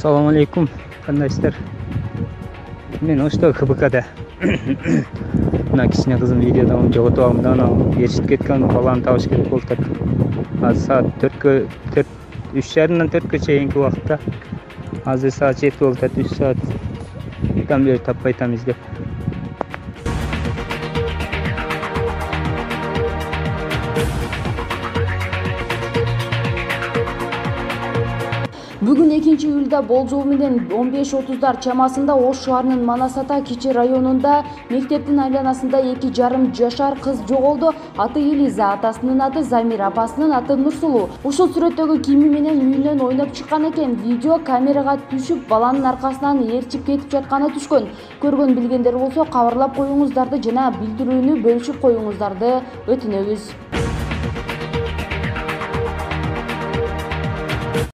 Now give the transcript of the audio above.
Assalamu alaikum kandayсыздар. Мен ошто КБК'да. Мына кичине кызым видеода жоготуп алгам да, анан ээрчитип кеткен баланы табыш керек болуп атат. Азыр саат 3:30-дан 4-кө чейинки убакытта. Азыр саат 7 болуп атат, 3 сааттан бери таппай атам издеп. Бүгүн 2-июлда болжол менен 15:30 чамасында Ош шаарынын Манас-Ата кичи районунда мектептин айланасында 2,5 жашар кыз жоголду. Аты Элиза, атасынын аты Замир, апасынын аты Нурсулуу. Ушул сүрөттөгү кийими менен үйүнөн ойноп чыккан экен. Видео камерага түшүп, баланын аркасынан ээрчип кетип жатканы түшкөн. Көргөн билгендер болсо кабарлап коюңуздарды жана билдирүүнү бөлүшүп коюңуздарды өтүнөбүз.